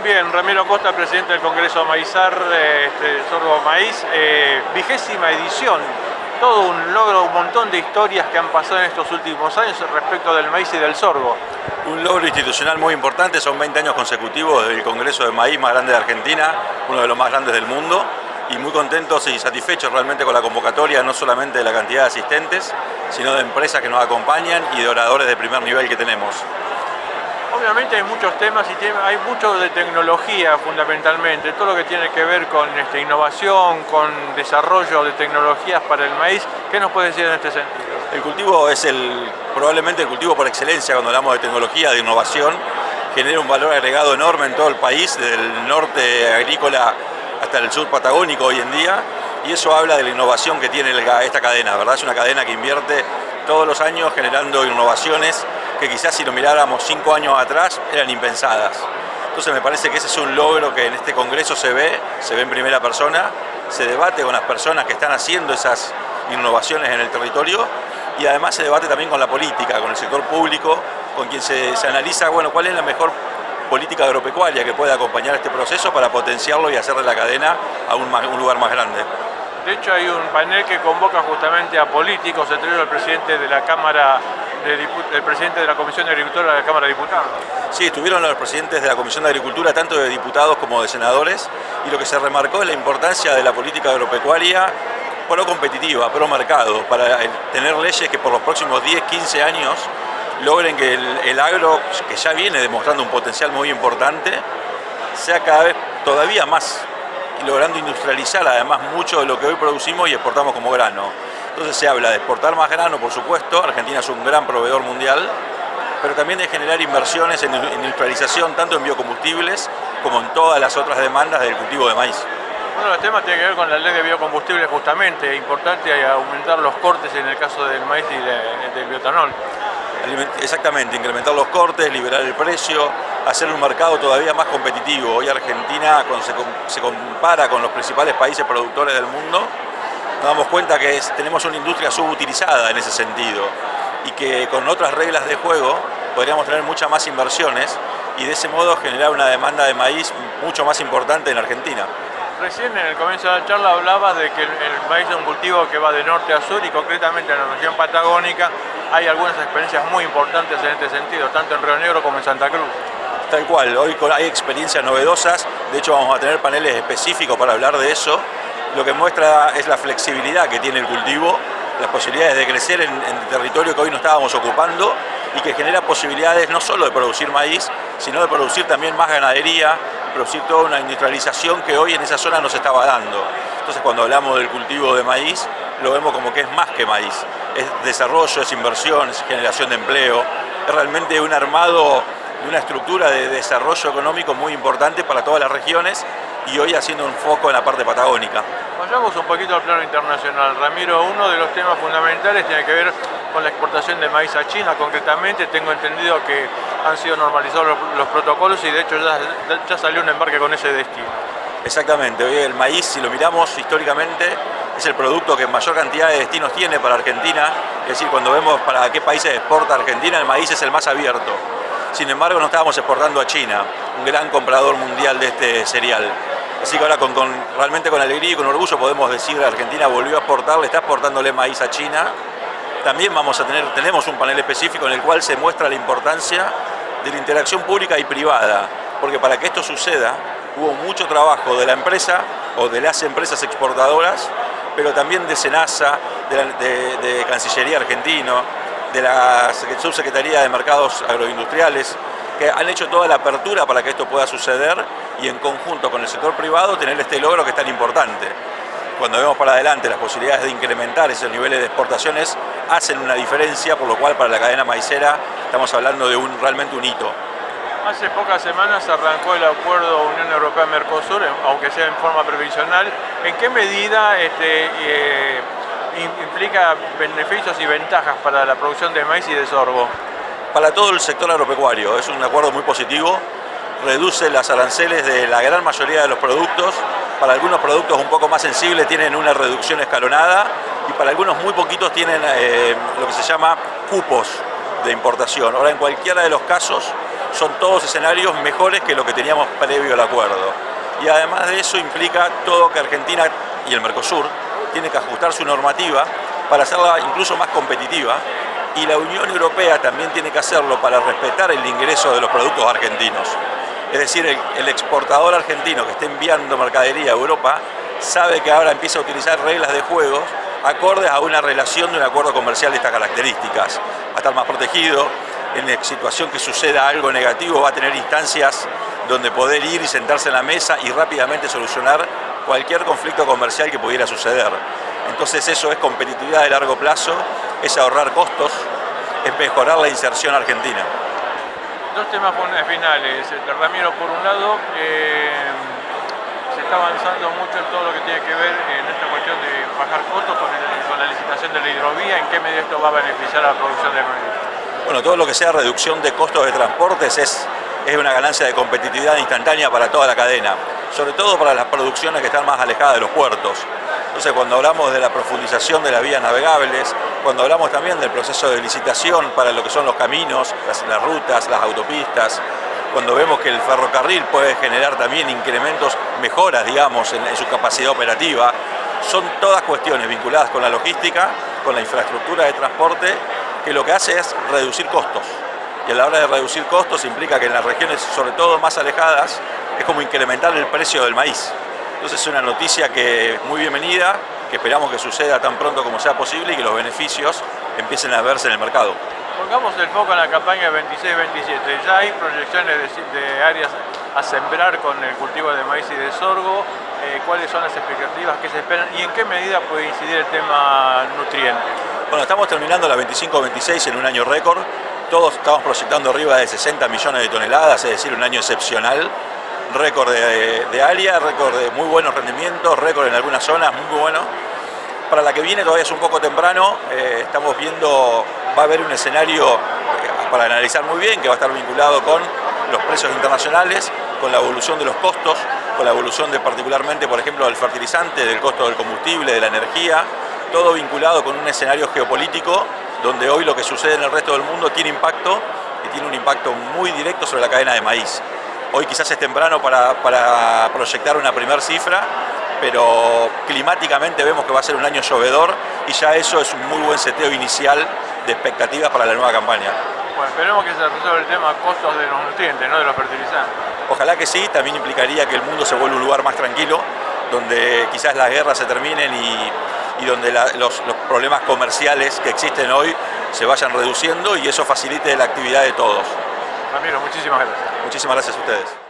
Bien, Ramiro Acosta, presidente del Congreso Maizar, Sorgo Maíz, 20ª edición. Todo un logro, un montón de historias que han pasado en estos últimos años respecto del maíz y del sorgo. Un logro institucional muy importante, son 20 años consecutivos del Congreso de Maíz más grande de Argentina, uno de los más grandes del mundo, y muy contentos y satisfechos realmente con la convocatoria, no solamente de la cantidad de asistentes, sino de empresas que nos acompañan y de oradores de primer nivel que tenemos. Obviamente hay muchos temas y hay mucho de tecnología fundamentalmente, todo lo que tiene que ver con innovación, con desarrollo de tecnologías para el maíz. ¿Qué nos puede decir en este sentido? El cultivo es probablemente el cultivo por excelencia cuando hablamos de tecnología, de innovación, genera un valor agregado enorme en todo el país, desde el norte agrícola hasta el sur patagónico hoy en día, y eso habla de la innovación que tiene esta cadena, ¿verdad? Es una cadena que invierte todos los años generando innovaciones que quizás si lo miráramos 5 años atrás eran impensadas. Entonces me parece que ese es un logro que en este Congreso se ve en primera persona, se debate con las personas que están haciendo esas innovaciones en el territorio y además se debate también con la política, con el sector público, con quien se analiza, bueno, cuál es la mejor política agropecuaria que puede acompañar este proceso para potenciarlo y hacerle la cadena a un lugar más grande. De hecho hay un panel que convoca justamente a políticos, entre ellos el presidente de la Cámara, el presidente de la Comisión de Agricultura de la Cámara de Diputados. Sí, estuvieron los presidentes de la Comisión de Agricultura, tanto de diputados como de senadores, y lo que se remarcó es la importancia de la política agropecuaria pro competitiva, pro mercado, para tener leyes que por los próximos 10, 15 años logren que el agro, que ya viene demostrando un potencial muy importante, sea cada vez todavía más, y logrando industrializar además mucho de lo que hoy producimos y exportamos como grano. Entonces se habla de exportar más grano, por supuesto, Argentina es un gran proveedor mundial, pero también de generar inversiones en industrialización, tanto en biocombustibles como en todas las otras demandas del cultivo de maíz. Uno de los temas tiene que ver con la ley de biocombustibles justamente, es importante aumentar los cortes en el caso del maíz y del bioetanol. Exactamente, incrementar los cortes, liberar el precio, hacer un mercado todavía más competitivo. Hoy Argentina, cuando se compara con los principales países productores del mundo, nos damos cuenta que tenemos una industria subutilizada en ese sentido y que con otras reglas de juego podríamos tener muchas más inversiones y de ese modo generar una demanda de maíz mucho más importante en Argentina. Recién en el comienzo de la charla hablabas de que el maíz es un cultivo que va de norte a sur y concretamente en la región patagónica hay algunas experiencias muy importantes en este sentido, tanto en Río Negro como en Santa Cruz. Tal cual, hoy hay experiencias novedosas, de hecho vamos a tener paneles específicos para hablar de eso. Lo que muestra es la flexibilidad que tiene el cultivo, las posibilidades de crecer en territorio que hoy no estábamos ocupando y que genera posibilidades no solo de producir maíz, sino de producir también más ganadería, producir toda una industrialización que hoy en esa zona no se estaba dando. Entonces cuando hablamos del cultivo de maíz, lo vemos como que es más que maíz, es desarrollo, es inversión, es generación de empleo, es realmente un armado de una estructura de desarrollo económico muy importante para todas las regiones y hoy haciendo un foco en la parte patagónica. Vayamos un poquito al plano internacional. Ramiro, uno de los temas fundamentales tiene que ver con la exportación de maíz a China. Concretamente, tengo entendido que han sido normalizados los protocolos y de hecho ya salió un embarque con ese destino. Exactamente, hoy el maíz, si lo miramos históricamente, es el producto que mayor cantidad de destinos tiene para Argentina, es decir, cuando vemos para qué países exporta Argentina, el maíz es el más abierto. Sin embargo, no estábamos exportando a China, un gran comprador mundial de este cereal. Así que ahora realmente con alegría y con orgullo podemos decir que Argentina volvió a exportar, le está exportándole maíz a China. También tenemos un panel específico en el cual se muestra la importancia de la interacción pública y privada, porque para que esto suceda hubo mucho trabajo de la empresa o de las empresas exportadoras, pero también de SENASA, de Cancillería argentino, de la Subsecretaría de Mercados Agroindustriales, que han hecho toda la apertura para que esto pueda suceder y en conjunto con el sector privado tener este logro que es tan importante. Cuando vemos para adelante las posibilidades de incrementar esos niveles de exportaciones hacen una diferencia, por lo cual para la cadena maicera estamos hablando de realmente un hito. Hace pocas semanas arrancó el acuerdo Unión Europea-Mercosur, aunque sea en forma provisional. ¿En qué medida implica beneficios y ventajas para la producción de maíz y de sorgo? Para todo el sector agropecuario es un acuerdo muy positivo, reduce las aranceles de la gran mayoría de los productos, para algunos productos un poco más sensibles tienen una reducción escalonada y para algunos muy poquitos tienen lo que se llama cupos, de importación. Ahora, en cualquiera de los casos, son todos escenarios mejores que lo que teníamos previo al acuerdo. Y además de eso implica todo que Argentina y el Mercosur tienen que ajustar su normativa para hacerla incluso más competitiva, y la Unión Europea también tiene que hacerlo para respetar el ingreso de los productos argentinos. Es decir, el exportador argentino que esté enviando mercadería a Europa sabe que ahora empieza a utilizar reglas de juego acordes a una relación de un acuerdo comercial de estas características. Va a estar más protegido, en la situación que suceda algo negativo va a tener instancias donde poder ir y sentarse en la mesa y rápidamente solucionar cualquier conflicto comercial que pudiera suceder. Entonces eso es competitividad de largo plazo, es ahorrar costos, es mejorar la inserción argentina. Dos temas finales. Ramiro, por un lado, se está avanzando mucho en todo lo que tiene que ver en esta cuestión de bajar costos con la licitación de la hidrovía. ¿En qué medida esto va a beneficiar a la producción de maíz? Bueno, todo lo que sea reducción de costos de transportes es una ganancia de competitividad instantánea para toda la cadena, sobre todo para las producciones que están más alejadas de los puertos. Entonces, cuando hablamos de la profundización de las vías navegables, cuando hablamos también del proceso de licitación para lo que son los caminos, las rutas, las autopistas, cuando vemos que el ferrocarril puede generar también incrementos, mejoras, digamos, en su capacidad operativa, son todas cuestiones vinculadas con la logística, con la infraestructura de transporte, que lo que hace es reducir costos. Y a la hora de reducir costos implica que en las regiones, sobre todo más alejadas, es como incrementar el precio del maíz. Entonces es una noticia que es muy bienvenida, que esperamos que suceda tan pronto como sea posible y que los beneficios empiecen a verse en el mercado. Pongamos el foco en la campaña 26-27. Ya hay proyecciones de áreas a sembrar con el cultivo de maíz y de sorgo. ¿Cuáles son las expectativas que se esperan y en qué medida puede incidir el tema nutriente? Bueno, estamos terminando la 25-26 en un año récord. Todos estamos proyectando arriba de 60 millones de toneladas, es decir, un año excepcional. Récord de área, récord de muy buenos rendimientos, récord en algunas zonas, muy bueno. Para la que viene todavía es un poco temprano, estamos viendo, va a haber un escenario para analizar muy bien, que va a estar vinculado con los precios internacionales, con la evolución de los costos, con la evolución de particularmente, por ejemplo, del fertilizante, del costo del combustible, de la energía, todo vinculado con un escenario geopolítico donde hoy lo que sucede en el resto del mundo tiene impacto, y tiene un impacto muy directo sobre la cadena de maíz. Hoy quizás es temprano para proyectar una primera cifra, pero climáticamente vemos que va a ser un año llovedor y ya eso es un muy buen seteo inicial de expectativas para la nueva campaña. Bueno, esperemos que se resuelva el tema costos de los nutrientes, no de los fertilizantes. Ojalá que sí, también implicaría que el mundo se vuelva un lugar más tranquilo, donde quizás las guerras se terminen y donde los problemas comerciales que existen hoy se vayan reduciendo y eso facilite la actividad de todos. Ramiro, muchísimas gracias. Muchísimas gracias a ustedes.